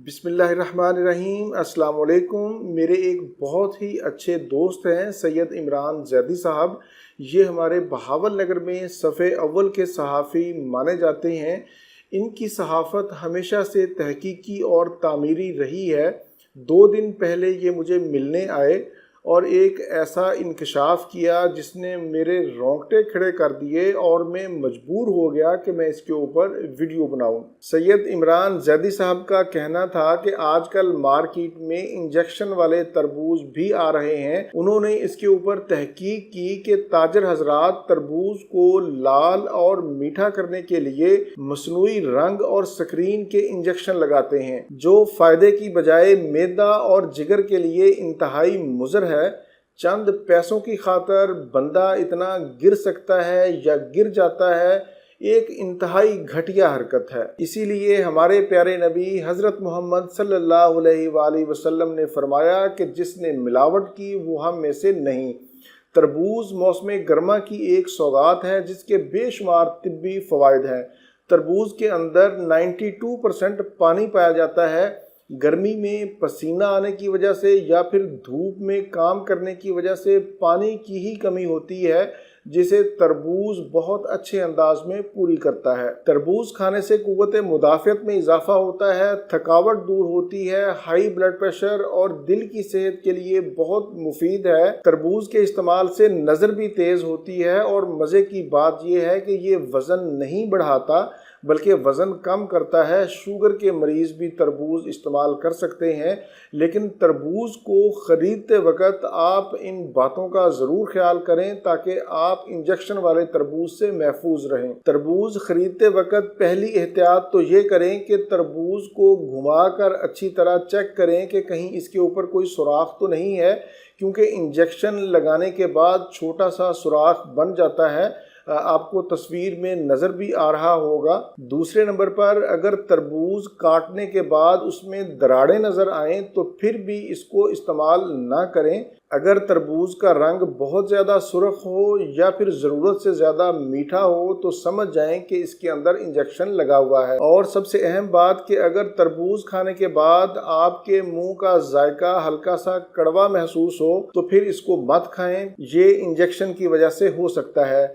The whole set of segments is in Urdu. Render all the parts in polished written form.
بسم اللہ الرحمن الرحیم۔ السلام علیکم۔ میرے ایک بہت ہی اچھے دوست ہیں سید عمران زیدی صاحب۔ یہ ہمارے بہاول نگر میں صفِ اول کے صحافی مانے جاتے ہیں۔ ان کی صحافت ہمیشہ سے تحقیقی اور تعمیری رہی ہے۔ 2 دن پہلے یہ مجھے ملنے آئے اور ایک ایسا انکشاف کیا جس نے میرے رونگٹے کھڑے کر دیے اور میں مجبور ہو گیا کہ میں اس کے اوپر ویڈیو بناؤں۔ سید عمران زیدی صاحب کا کہنا تھا کہ آج کل مارکیٹ میں انجیکشن والے تربوز بھی آ رہے ہیں۔ انہوں نے اس کے اوپر تحقیق کی کہ تاجر حضرات تربوز کو لال اور میٹھا کرنے کے لیے مصنوعی رنگ اور سکرین کے انجیکشن لگاتے ہیں، جو فائدے کی بجائے معدہ اور جگر کے لیے انتہائی مضر ہے۔ چند پیسوں کی خاطر بندہ اتنا گر سکتا ہے یا گر جاتا ہے، ایک انتہائی گھٹیا حرکت ہے۔ اسی لیے ہمارے پیارے نبی حضرت محمد صلی اللہ علیہ وآلہ وسلم نے فرمایا کہ جس نے ملاوٹ کی وہ ہم میں سے نہیں۔ تربوز موسم گرما کی ایک سوغات ہے جس کے بے شمار طبی فوائد ہیں۔ تربوز کے اندر 92% پانی پایا جاتا ہے۔ گرمی میں پسینہ آنے کی وجہ سے یا پھر دھوپ میں کام کرنے کی وجہ سے پانی کی ہی کمی ہوتی ہے، جسے تربوز بہت اچھے انداز میں پوری کرتا ہے۔ تربوز کھانے سے قوت مدافعت میں اضافہ ہوتا ہے، تھکاوٹ دور ہوتی ہے، ہائی بلڈ پریشر اور دل کی صحت کے لیے بہت مفید ہے۔ تربوز کے استعمال سے نظر بھی تیز ہوتی ہے اور مزے کی بات یہ ہے کہ یہ وزن نہیں بڑھاتا بلکہ وزن کم کرتا ہے۔ شوگر کے مریض بھی تربوز استعمال کر سکتے ہیں، لیکن تربوز کو خریدتے وقت آپ ان باتوں کا ضرور خیال کریں تاکہ آپ انجیکشن والے تربوز سے محفوظ رہیں۔ تربوز خریدتے وقت پہلی احتیاط تو یہ کریں کہ تربوز کو گھما کر اچھی طرح چیک کریں کہ کہیں اس کے اوپر کوئی سوراخ تو نہیں ہے، کیونکہ انجیکشن لگانے کے بعد چھوٹا سا سوراخ بن جاتا ہے۔ آپ کو تصویر میں نظر بھی آ رہا ہوگا۔ دوسرے نمبر پر اگر تربوز کاٹنے کے بعد اس میں دراڑیں نظر آئیں تو پھر بھی اس کو استعمال نہ کریں۔ اگر تربوز کا رنگ بہت زیادہ سرخ ہو یا پھر ضرورت سے زیادہ میٹھا ہو تو سمجھ جائیں کہ اس کے اندر انجیکشن لگا ہوا ہے۔ اور سب سے اہم بات کہ اگر تربوز کھانے کے بعد آپ کے منہ کا ذائقہ ہلکا سا کڑوا محسوس ہو تو پھر اس کو مت کھائیں، یہ انجیکشن کی وجہ سے ہو سکتا ہے۔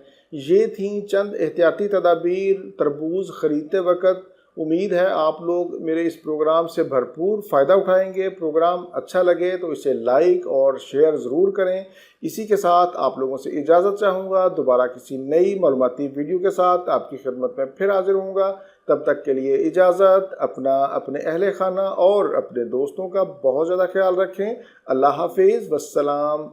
یہ تھیں چند احتیاطی تدابیر تربوز خریدتے وقت۔ امید ہے آپ لوگ میرے اس پروگرام سے بھرپور فائدہ اٹھائیں گے۔ پروگرام اچھا لگے تو اسے لائک اور شیئر ضرور کریں۔ اسی کے ساتھ آپ لوگوں سے اجازت چاہوں گا، دوبارہ کسی نئی معلوماتی ویڈیو کے ساتھ آپ کی خدمت میں پھر حاضر ہوں گا۔ تب تک کے لیے اجازت۔ اپنے اہل خانہ اور اپنے دوستوں کا بہت زیادہ خیال رکھیں۔ اللہ حافظ، والسلام۔